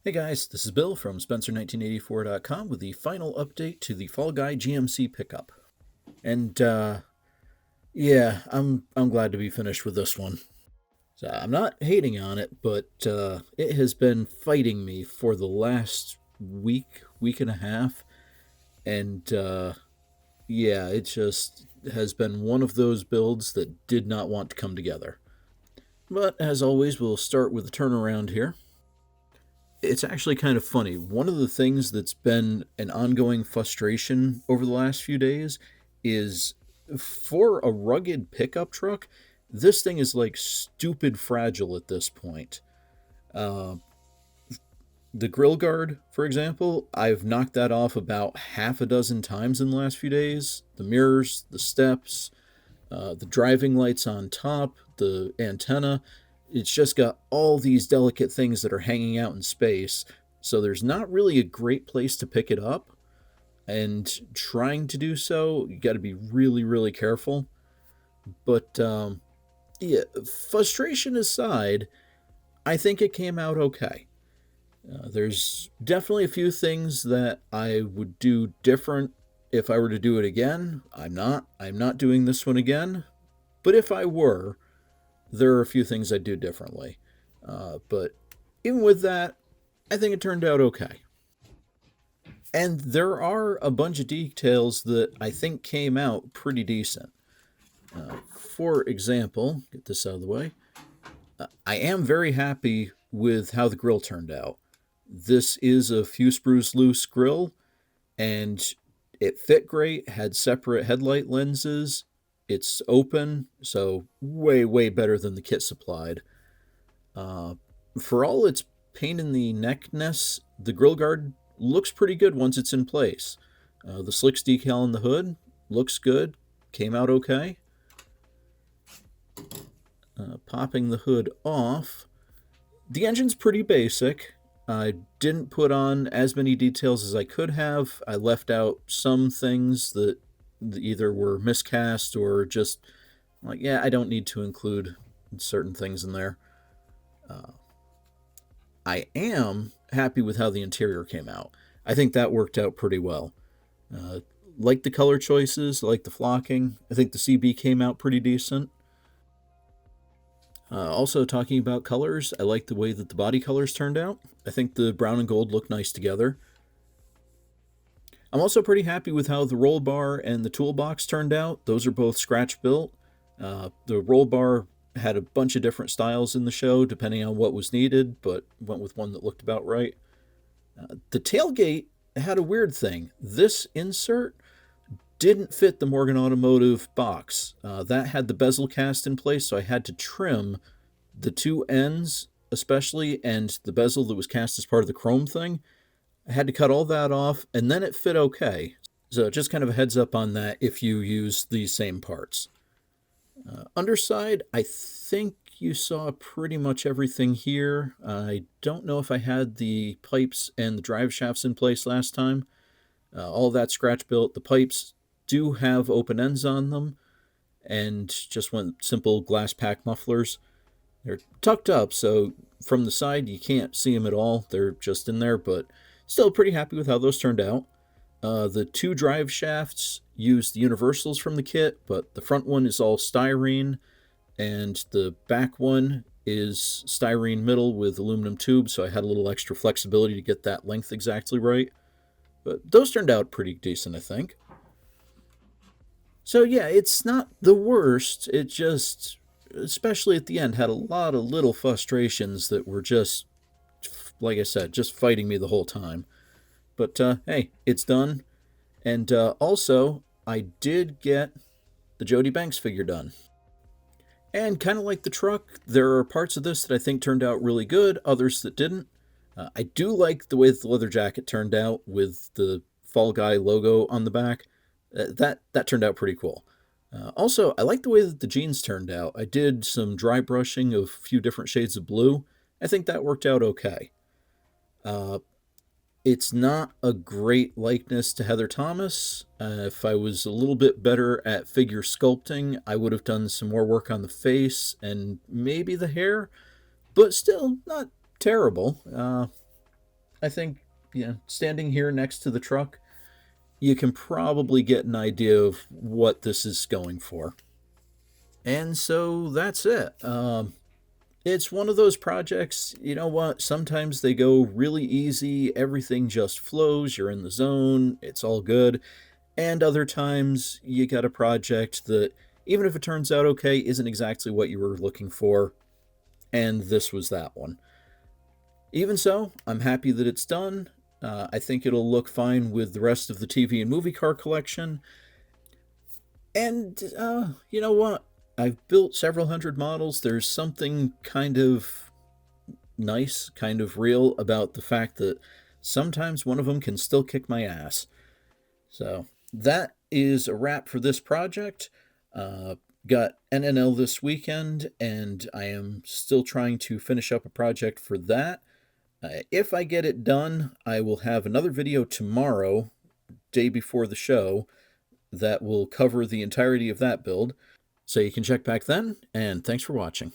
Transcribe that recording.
Hey guys, this is Bill from Spencer1984.com with the final update to the Fall Guy GMC pickup. And yeah, I'm glad to be finished with this one. So I'm not hating on it, but it has been fighting me for the last week and a half, and yeah, it just has been one of those builds that did not want to come together. But as always, we'll start with the turnaround here. It's actually kind of funny. One of the things that's been an ongoing frustration over the last few days is for a rugged pickup truck, this thing is like stupid fragile at this point. Uh, the grill guard, for example, I've knocked that off about half a dozen times in the last few days. The mirrors, the steps, the driving lights on top, the antenna. It's just got all these delicate things that are hanging out in space. So there's not really a great place to pick it up. And trying to do so, you got to be really, really careful. But yeah, frustration aside, I think it came out okay. There's definitely a few things that I would do different if I were to do it again. I'm not. I'm not doing this one again. But if I were, there are a few things I'd do differently. But even with that, I think it turned out okay. And there are a bunch of details that I think came out pretty decent. For example, get this out of the way, I am very happy with how the grill turned out. This is a few spruce loose grill, and it fit great, had separate headlight lenses. It's open, so way, way better than the kit supplied. Uh, for all its pain in the neckness, the grill guard looks pretty good once it's in place. The slicks decal on the hood looks good, came out okay. Popping the hood off, the engine's pretty basic. I didn't put on as many details as I could have. I left out some things that either were miscast or just like, yeah, I don't need to include certain things in there. Uh, I am happy with how the interior came out. I think that worked out pretty well. Uh, like the color choices, like the flocking. I think the CB came out pretty decent. Also, talking about colors, I like the way that the body colors turned out. I think the brown and gold look nice together. I'm also pretty happy with how the roll bar and the toolbox turned out. Those are both scratch built. The roll bar had a bunch of different styles in the show depending on what was needed, but went with one that looked about right. The tailgate had a weird thing. This insert didn't fit the Morgan Automotive box. That had the bezel cast in place, so I had to trim the two ends, especially, and the bezel that was cast as part of the chrome thing. I had to cut all that off, and then it fit okay. So just kind of a heads up on that if you use these same parts. Underside, I think you saw pretty much everything here. I don't know if I had the pipes and the drive shafts in place last time. All that scratch built. The pipes do have open ends on them and just went simple glass pack mufflers. They're tucked up, so from the side you can't see them at all. They're just in there, but still pretty happy with how those turned out. The two drive shafts use the universals from the kit, but the front one is all styrene, and the back one is styrene middle with aluminum tubes, so I had a little extra flexibility to get that length exactly right. But those turned out pretty decent, I think. So yeah, it's not the worst. It just, especially at the end, had a lot of little frustrations that were just, like I said, just fighting me the whole time. But hey, it's done. And also, I did get the Jody Banks figure done. And kind of like the truck, there are parts of this that I think turned out really good, others that didn't. I do like the way the leather jacket turned out with the Fall Guy logo on the back. That turned out pretty cool. Also, I like the way that the jeans turned out. I did some dry brushing of a few different shades of blue. I think that worked out okay. Uh, it's not a great likeness to Heather Thomas. If I was a little bit better at figure sculpting, I would have done some more work on the face and maybe the hair, but still not terrible. I think, standing here next to the truck, you can probably get an idea of what this is going for. And so that's it. It's one of those projects, you know what? Sometimes they go really easy, everything just flows, you're in the zone, it's all good. And other times you got a project that, even if it turns out okay, isn't exactly what you were looking for. And this was that one. Even so, I'm happy that it's done. I think it'll look fine with the rest of the TV and movie car collection. And you know what? I've built several hundred models. There's something kind of nice, kind of real about the fact that sometimes one of them can still kick my ass. So that is a wrap for this project. Uh, got NNL this weekend, and I am still trying to finish up a project for that. If I get it done, I will have another video tomorrow, day before the show, that will cover the entirety of that build. So you can check back then, and thanks for watching.